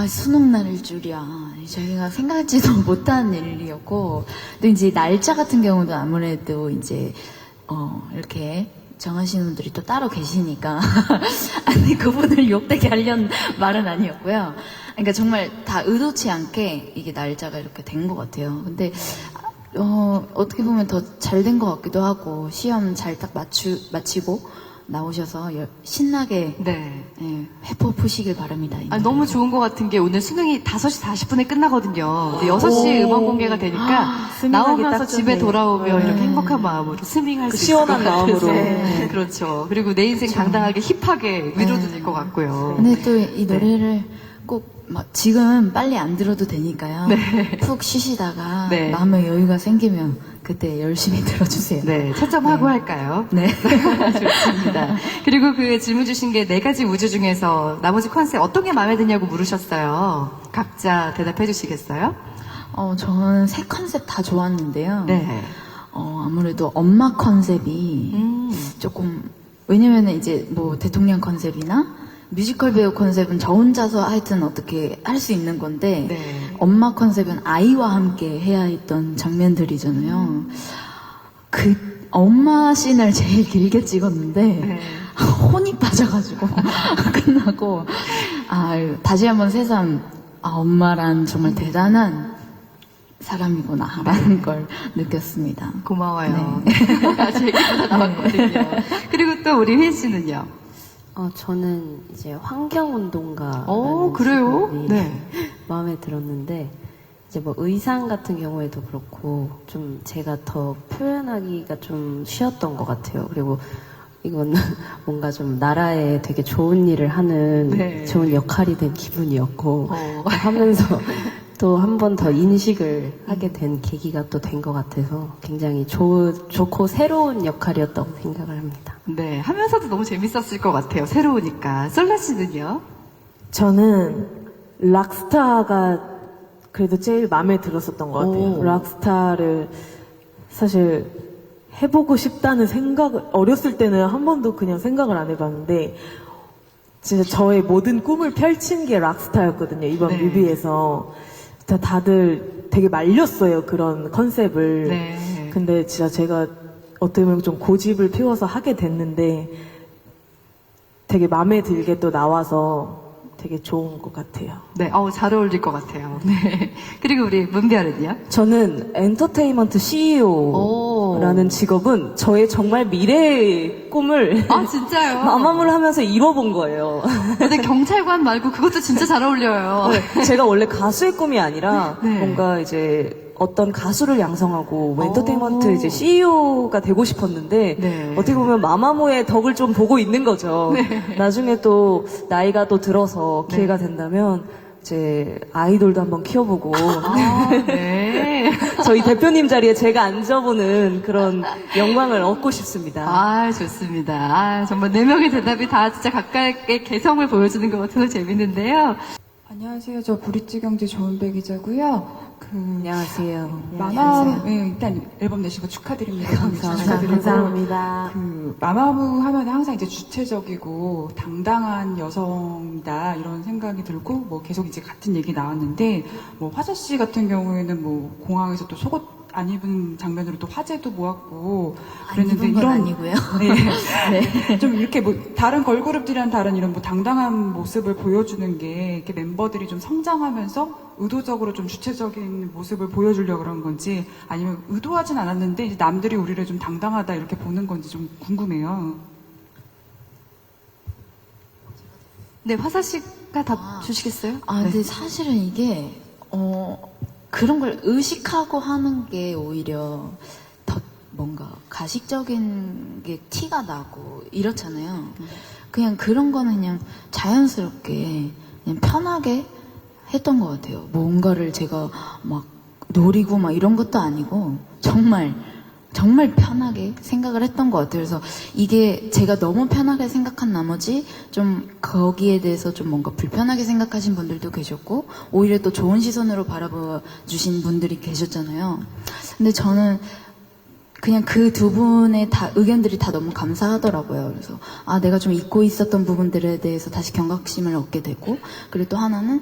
수능 날일 줄이야. 저희가 생각지도 못한 일이었고, 또 이제 날짜 같은 경우도 아무래도 이제 이렇게 정하시는 분들이 또 따로 계시니까 아니 그분을 욕되게 하려는 말은 아니었고요. 그러니까 정말 다 의도치 않게 이게 날짜가 이렇게 된 것 같아요. 근데 어떻게 보면 더 잘 된 것 같기도 하고, 시험 잘 딱 마치고 나오셔서 신나게 네. 회포 푸시길 바랍니다. 너무 좋은 것 같은 게 오늘 수능이 5시 40분에 끝나거든요. 근데 6시에 음원 공개가 되니까 스밍하기 나오면서 딱 집에 좋네요. 돌아오면 이렇게 행복한 마음으로 스밍할 수 있을 시원한 것 같아서. 마음으로. 네. 그렇죠. 그리고 내 인생 당당하게 힙하게 위로도 될 것 같고요. 근데 또 이 노래를 꼭 막 지금 빨리 안 들어도 되니까요. 푹 쉬시다가 네. 마음의 여유가 생기면 그때 열심히 들어주세요. 네, 채점하고 할까요? 네. 좋습니다. 그리고 그 질문 주신 게 4가지 우주 중에서 나머지 컨셉 어떤 게 마음에 드냐고 물으셨어요. 각자 대답해 주시겠어요? 저는 새 컨셉 다 좋았는데요. 네. 아무래도 엄마 컨셉이 조금, 왜냐면 이제 뭐 대통령 컨셉이나 뮤지컬 배우 컨셉은 저 혼자서 하여튼 어떻게 할 수 있는 건데, 네. 엄마 컨셉은 아이와 함께 해야 했던 장면들이잖아요. 그 엄마 씬을 제일 길게 찍었는데 네. 혼이 빠져가지고 끝나고 다시 한번 새삼 엄마란 정말 대단한 사람이구나라는 걸 느꼈습니다. 고마워요. 아직 얘기가 나왔거든요. 그리고 또 우리 휘 씨는요? 저는 이제 환경운동가. 그래요? 네. 마음에 들었는데, 이제 뭐 의상 같은 경우에도 그렇고, 좀 제가 더 표현하기가 좀 쉬웠던 것 같아요. 그리고 이건 뭔가 좀 나라에 되게 좋은 일을 하는 네. 좋은 역할이 된 기분이었고, 하면서 또 한 번 더 인식을 하게 된 계기가 또 된 것 같아서 굉장히 좋고 새로운 역할이었다고 생각을 합니다. 네, 하면서도 너무 재밌었을 것 같아요. 새로우니까. 솔라 씨는요? 저는 락스타가 그래도 제일 마음에 들었었던 것 같아요. 오. 락스타를 사실 해보고 싶다는 생각을 어렸을 때는 한 번도 그냥 생각을 안 해봤는데 진짜 저의 모든 꿈을 펼친 게 락스타였거든요. 이번 네. 뮤비에서 진짜 다들 되게 말렸어요. 그런 컨셉을. 네. 근데 진짜 제가 어떻게 보면 좀 고집을 피워서 하게 됐는데 되게 마음에 들게 또 나와서 되게 좋은 것 같아요. 네, 잘 어울릴 것 같아요. 네. 그리고 우리 문별은요? 저는 엔터테인먼트 CEO라는 직업은 저의 정말 미래의 꿈을 진짜요? 마마무를 하면서 이뤄본 거예요. 근데 경찰관 말고 그것도 진짜 잘 어울려요. 제가 원래 가수의 꿈이 아니라 네. 뭔가 이제 어떤 가수를 양성하고 엔터테인먼트 이제 CEO가 되고 싶었는데 네. 어떻게 보면 마마무의 덕을 좀 보고 있는 거죠. 나중에 또 나이가 또 들어서 기회가 된다면 이제 아이돌도 한번 키워보고 네. 저희 대표님 자리에 제가 앉아보는 그런 영광을 얻고 싶습니다. 좋습니다. 정말 4명의 대답이 다 진짜 각각의 개성을 보여주는 것 같아서 재밌는데요. 안녕하세요. 저 브릿지 경제 조은배 기자고요. 안녕하세요. 마마무, 네, 일단 앨범 내신 거 축하드립니다. 감사합니다. 마마무 하면 항상 이제 주체적이고 당당한 여성이다 이런 생각이 들고 뭐 계속 이제 같은 얘기 나왔는데 뭐 화자 씨 같은 경우에는 뭐 공항에서 또 속옷 안 입은 장면으로 또 화제도 모았고 그랬는데 입은 건 이런 아니고요. 네. 좀 이렇게 뭐 다른 걸그룹들이랑 다른 이런 뭐 당당한 모습을 보여주는 게 이렇게 멤버들이 좀 성장하면서 의도적으로 좀 주체적인 모습을 보여주려고 그런 건지 아니면 의도하진 않았는데 이제 남들이 우리를 좀 당당하다 이렇게 보는 건지 좀 궁금해요. 네, 화사 씨가 답 주시겠어요? 근데 사실은 이게, 그런 걸 의식하고 하는 게 오히려 더 뭔가 가식적인 게 티가 나고 이렇잖아요. 그냥 그런 거는 그냥 자연스럽게, 그냥 편하게 했던 것 같아요. 뭔가를 제가 막 노리고 막 이런 것도 아니고, 정말 편하게 생각을 했던 것 같아요. 그래서 이게 제가 너무 편하게 생각한 나머지 좀 거기에 대해서 좀 뭔가 불편하게 생각하신 분들도 계셨고 오히려 또 좋은 시선으로 바라봐 주신 분들이 계셨잖아요. 근데 저는 그냥 그 두 분의 의견들이 다 너무 감사하더라고요. 그래서 내가 좀 잊고 있었던 부분들에 대해서 다시 경각심을 얻게 되고 그리고 또 하나는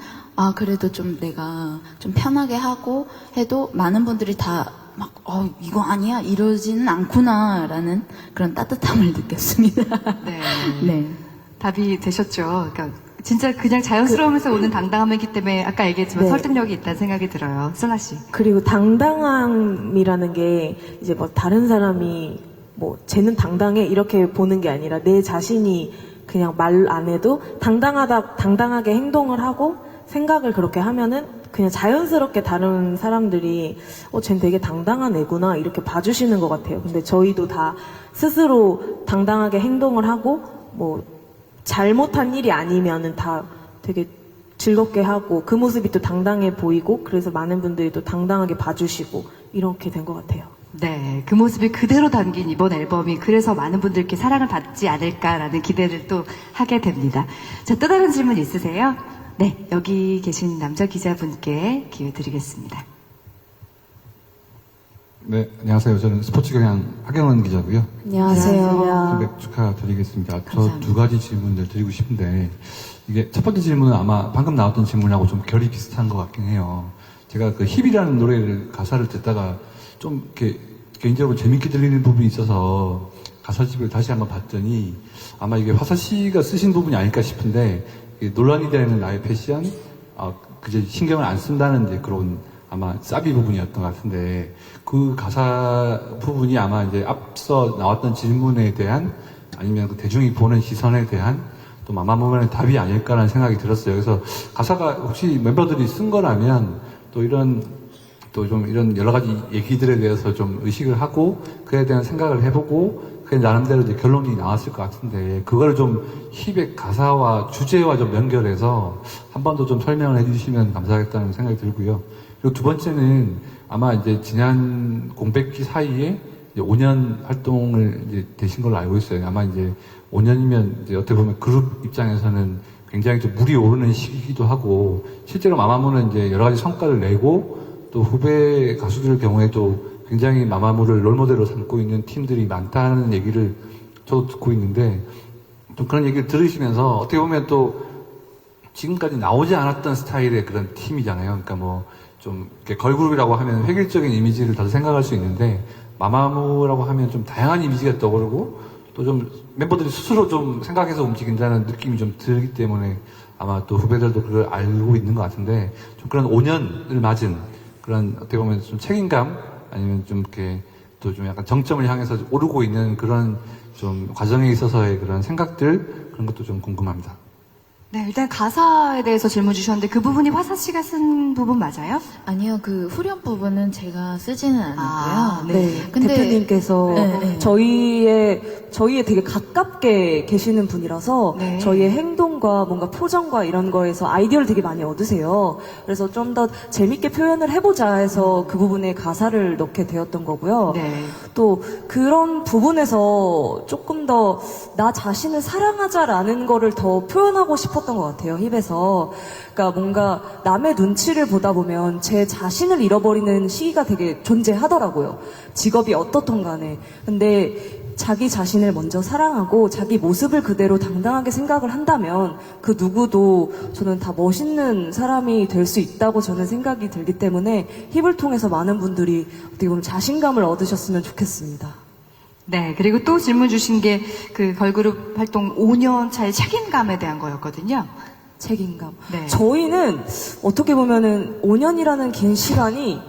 그래도 좀 내가 좀 편하게 하고 해도 많은 분들이 다 막, 이거 아니야? 이러지는 않구나라는 그런 따뜻함을 느꼈습니다. 네. 네. 답이 되셨죠. 그러니까 진짜 그냥 자연스러우면서 오는 당당함이기 때문에 아까 얘기했지만 네. 설득력이 있다는 생각이 들어요. 솔라 씨. 그리고 당당함이라는 게 이제 뭐 다른 사람이 뭐 쟤는 당당해 이렇게 보는 게 아니라 내 자신이 그냥 말 안 해도 당당하게 행동을 하고 생각을 그렇게 하면은 그냥 자연스럽게 다른 사람들이 쟤는 되게 당당한 애구나 이렇게 봐주시는 것 같아요. 근데 저희도 다 스스로 당당하게 행동을 하고 뭐 잘못한 일이 아니면은 다 되게 즐겁게 하고 그 모습이 또 당당해 보이고 그래서 많은 분들이 또 당당하게 봐주시고 이렇게 된 것 같아요. 네, 그 모습이 그대로 담긴 이번 앨범이 그래서 많은 분들께 사랑을 받지 않을까라는 기대를 또 하게 됩니다. 자, 또 다른 질문 있으세요? 네, 여기 계신 남자 기자분께 기회 드리겠습니다. 네, 안녕하세요. 저는 스포츠 경향 하경원 기자고요. 안녕하세요. 컴백 축하드리겠습니다. 저 두 가지 질문을 드리고 싶은데 이게 첫 번째 질문은 아마 방금 나왔던 질문하고 좀 결이 비슷한 것 같긴 해요. 제가 그 힙이라는 노래를 가사를 듣다가 좀 이렇게 개인적으로 재밌게 들리는 부분이 있어서 가사집을 다시 한번 봤더니 아마 이게 화사 씨가 쓰신 부분이 아닐까 싶은데 논란이 되는 나의 패션, 그저 신경을 안 쓴다는 이제 그런 아마 사비 부분이었던 것 같은데 그 가사 부분이 아마 이제 앞서 나왔던 질문에 대한 아니면 그 대중이 보는 시선에 대한 또 마마무만의 답이 아닐까라는 생각이 들었어요. 그래서 가사가 혹시 멤버들이 쓴 거라면 또 좀 이런 여러 가지 얘기들에 대해서 좀 의식을 하고 그에 대한 생각을 해보고 그게 나름대로 이제 결론이 나왔을 것 같은데 그걸 좀 힙의 가사와 주제와 좀 연결해서 한 번 더 좀 설명을 해주시면 감사하겠다는 생각이 들고요. 그리고 두 번째는 아마 이제 지난 공백기 사이에 이제 5년 활동을 이제 되신 걸로 알고 있어요. 아마 이제 5년이면 이제 어떻게 보면 그룹 입장에서는 굉장히 좀 물이 오르는 시기이기도 하고 실제로 마마무는 이제 여러 가지 성과를 내고 또 후배 가수들 경우에도 굉장히 마마무를 롤모델로 삼고 있는 팀들이 많다는 얘기를 저도 듣고 있는데 좀 그런 얘기를 들으시면서 어떻게 보면 또 지금까지 나오지 않았던 스타일의 그런 팀이잖아요. 그러니까 뭐 좀 이렇게 걸그룹이라고 하면 획일적인 이미지를 다들 생각할 수 있는데 마마무라고 하면 좀 다양한 이미지가 떠오르고 또 좀 멤버들이 스스로 좀 생각해서 움직인다는 느낌이 좀 들기 때문에 아마 또 후배들도 그걸 알고 있는 것 같은데 좀 그런 5년을 맞은 그런 어떻게 보면 좀 책임감 아니면 좀 이렇게 또 좀 약간 정점을 향해서 오르고 있는 그런 좀 과정에 있어서의 그런 생각들 그런 것도 좀 궁금합니다. 네, 일단 가사에 대해서 질문 주셨는데 그 부분이 화사 씨가 쓴 부분 맞아요? 아니요, 그 후렴 부분은 제가 쓰지는 않았고요. 네, 근데 대표님께서 네. 저희에 되게 가깝게 계시는 분이라서 네. 저희의 행동과 뭔가 표정과 이런 거에서 아이디어를 되게 많이 얻으세요. 그래서 좀 더 재밌게 표현을 해보자 해서 그 부분에 가사를 넣게 되었던 거고요. 네. 또 그런 부분에서 조금 더 나 자신을 사랑하자라는 거를 더 표현하고 싶었던 싶었던 것 같아요, 힙에서. 그러니까 뭔가 남의 눈치를 보다 보면 제 자신을 잃어버리는 시기가 되게 존재하더라고요. 직업이 어떻든 간에. 근데 자기 자신을 먼저 사랑하고 자기 모습을 그대로 당당하게 생각을 한다면 그 누구도 저는 다 멋있는 사람이 될 수 있다고 저는 생각이 들기 때문에 힙을 통해서 많은 분들이 어떻게 보면 자신감을 얻으셨으면 좋겠습니다. 네, 그리고 또 질문 주신 게 그 걸그룹 활동 5년 차의 책임감에 대한 거였거든요. 책임감. 네. 저희는 어떻게 보면은 5년이라는 긴 시간이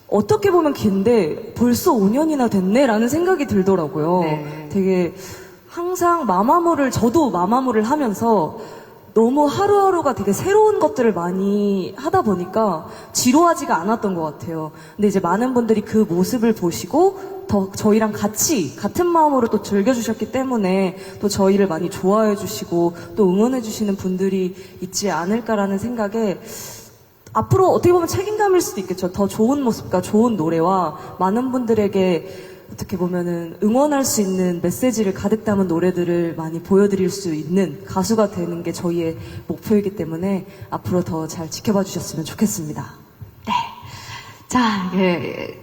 어떻게 보면 긴데 벌써 5년이나 됐네라는 생각이 들더라고요. 네. 되게 항상 저도 마마무를 하면서 너무 하루하루가 되게 새로운 것들을 많이 하다 보니까 지루하지가 않았던 것 같아요. 근데 이제 많은 분들이 그 모습을 보시고 더 저희랑 같이 같은 마음으로 또 즐겨주셨기 때문에 또 저희를 많이 좋아해 주시고 또 응원해 주시는 분들이 있지 않을까라는 생각에 앞으로 어떻게 보면 책임감일 수도 있겠죠. 더 좋은 모습과 좋은 노래와 많은 분들에게 어떻게 보면은 응원할 수 있는 메시지를 가득 담은 노래들을 많이 보여드릴 수 있는 가수가 되는 게 저희의 목표이기 때문에 앞으로 더 잘 지켜봐 주셨으면 좋겠습니다. 네. 자,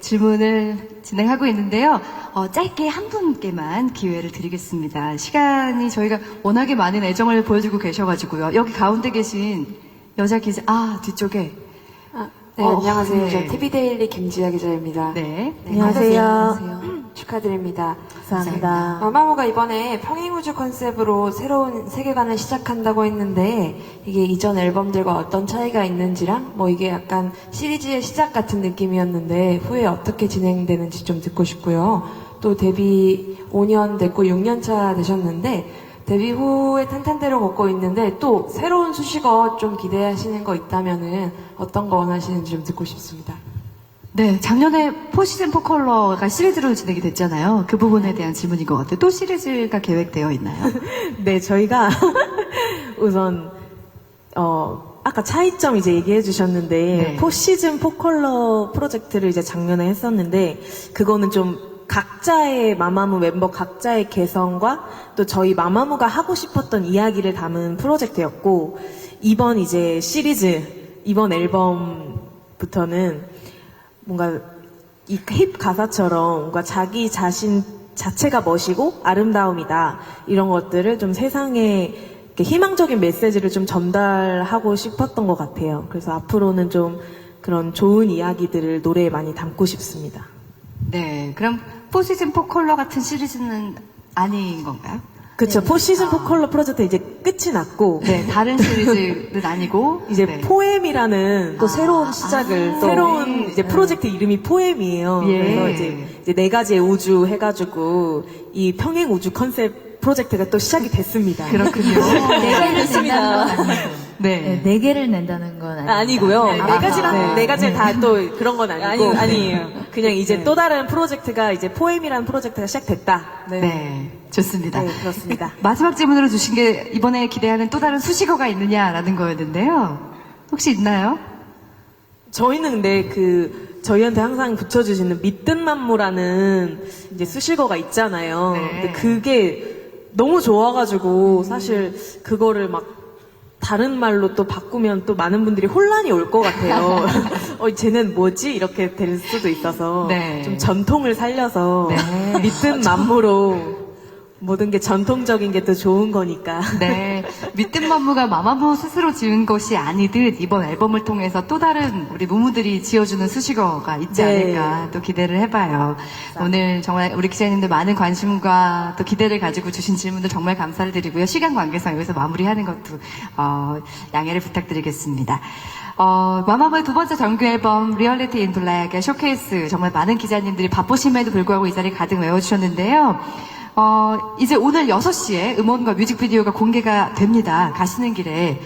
질문을 진행하고 있는데요. 짧게 한 분께만 기회를 드리겠습니다. 시간이 저희가 워낙에 많은 애정을 보여주고 계셔가지고요. 여기 가운데 계신 여자 기자, 뒤쪽에. 네, 안녕하세요. 네. 저 TV데일리 김지아 기자입니다. 네. 안녕하세요. 축하드립니다. 감사합니다. 마마무가 이번에 평행우주 컨셉으로 새로운 세계관을 시작한다고 했는데 이게 이전 앨범들과 어떤 차이가 있는지랑 이게 약간 시리즈의 시작 같은 느낌이었는데 후에 어떻게 진행되는지 좀 듣고 싶고요. 또 데뷔 5년 됐고 6년 차 되셨는데 데뷔 후에 탄탄대로 걷고 있는데 또 새로운 수식어 좀 기대하시는 거 있다면은 어떤 거 원하시는지 좀 듣고 싶습니다. 네, 작년에 포시즌 포컬러가 시리즈로 진행이 됐잖아요. 그 부분에 대한 질문인 것 같아요. 또 시리즈가 계획되어 있나요? 네, 저희가 우선 아까 차이점 이제 얘기해 주셨는데 네. 포시즌 포컬러 프로젝트를 이제 작년에 했었는데 그거는 좀 각자의 마마무 멤버 각자의 개성과 또 저희 마마무가 하고 싶었던 이야기를 담은 프로젝트였고 이번 이제 시리즈 이번 앨범부터는 뭔가 이 힙 가사처럼 뭔가 자기 자신 자체가 멋이고 아름다움이다 이런 것들을 좀 세상에 이렇게 희망적인 메시지를 좀 전달하고 싶었던 것 같아요. 그래서 앞으로는 좀 그런 좋은 이야기들을 노래에 많이 담고 싶습니다. 네, 그럼 포시즌 포컬러 같은 시리즈는 아닌 건가요? 그렇죠. 포시즌 포컬러 프로젝트 이제 끝이 났고 네, 다른 시리즈는 아니고 이제 네. 포엠이라는 또 새로운 시작을 또 새로운 이제 프로젝트 이름이 포엠이에요. 예. 그래서 이제 네 가지의 우주 해가지고 이 평행 우주 컨셉 프로젝트가 또 시작이 됐습니다. 그렇군요. 네. 네 개를 낸다는 건 아니에요. 아니고요. 네 가지랑 네 가지 다 또 그런 건 아니고 아니에요. 그냥 이제 또 다른 프로젝트가 이제 포엠이라는 프로젝트가 시작됐다. 네, 좋습니다. 네, 그렇습니다. 마지막 질문으로 주신 게 이번에 기대하는 또 다른 수식어가 있느냐라는 거였는데요. 혹시 있나요? 저희는 근데 저희한테 항상 붙여주시는 믿든 만무라는 이제 수식어가 있잖아요. 네. 근데 그게 너무 좋아가지고 사실 그거를 막 다른 말로 또 바꾸면 또 많은 분들이 혼란이 올 것 같아요. 쟤는 뭐지? 이렇게 될 수도 있어서 네. 좀 전통을 살려서 네. 믿든 만무로 모든 게 전통적인 게 또 좋은 거니까. 네, 믿든 만무가 마마무 스스로 지은 것이 아니듯 이번 앨범을 통해서 또 다른 우리 무무들이 지어주는 수식어가 있지 네. 않을까 또 기대를 해봐요. 오늘 정말 우리 기자님들 많은 관심과 또 기대를 가지고 주신 질문들 정말 감사를 드리고요. 시간 관계상 여기서 마무리하는 것도 양해를 부탁드리겠습니다. 마마무의 두 번째 정규 앨범 리얼리티 인 블랙의 쇼케이스 정말 많은 기자님들이 바쁘심에도 불구하고 이 자리 가득 메워주셨는데요. 이제 오늘 6시에 음원과 뮤직비디오가 공개가 됩니다. 가시는 길에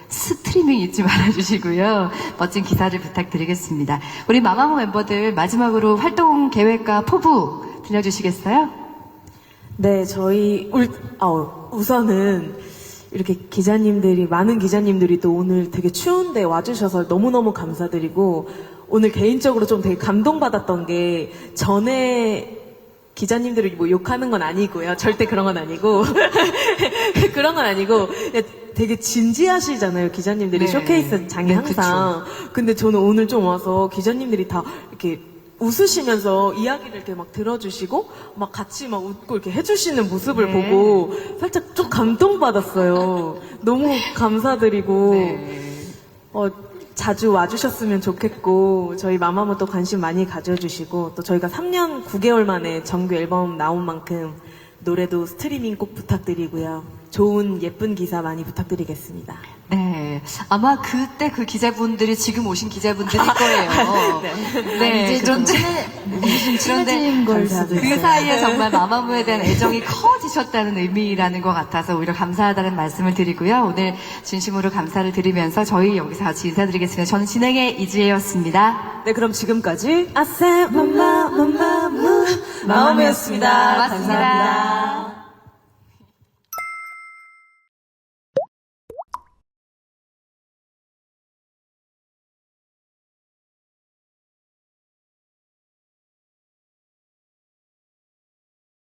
스트리밍 잊지 말아주시고요. 멋진 기사를 부탁드리겠습니다. 우리 마마무 멤버들 마지막으로 활동 계획과 포부 들려주시겠어요? 네, 저희 우선은 이렇게 많은 기자님들이 또 오늘 되게 추운데 와주셔서 너무너무 감사드리고 오늘 개인적으로 좀 되게 감동받았던 게 전에 기자님들을 뭐 욕하는 건 아니고요. 절대 그런 건 아니고. 그런 건 아니고. 되게 진지하시잖아요. 기자님들이 네. 쇼케이스 장이 네, 항상. 근데 저는 오늘 좀 와서 기자님들이 다 이렇게 웃으시면서 이야기를 이렇게 막 들어주시고 막 같이 막 웃고 이렇게 해주시는 모습을 보고 살짝 좀 감동받았어요. 너무 감사드리고 자주 와주셨으면 좋겠고 저희 마마무 또 관심 많이 가져주시고 또 저희가 3년 9개월 만에 정규 앨범 나온 만큼 노래도 스트리밍 꼭 부탁드리고요. 좋은 예쁜 기사 많이 부탁드리겠습니다. 네. 아마 그때 그 기자분들이 지금 오신 기자분들일 거예요. 네. 이제 좀 그런데 걸 수도 그 있어요. 사이에 정말 마마무에 대한 애정이 커지셨다는 의미라는 것 같아서 오히려 감사하다는 말씀을 드리고요. 오늘 진심으로 감사를 드리면서 저희 여기서 같이 인사드리겠습니다. 저는 진행의 이지혜였습니다. 네, 그럼 지금까지 아싸 마마무 마마무였습니다. 고맙습니다. 감사합니다.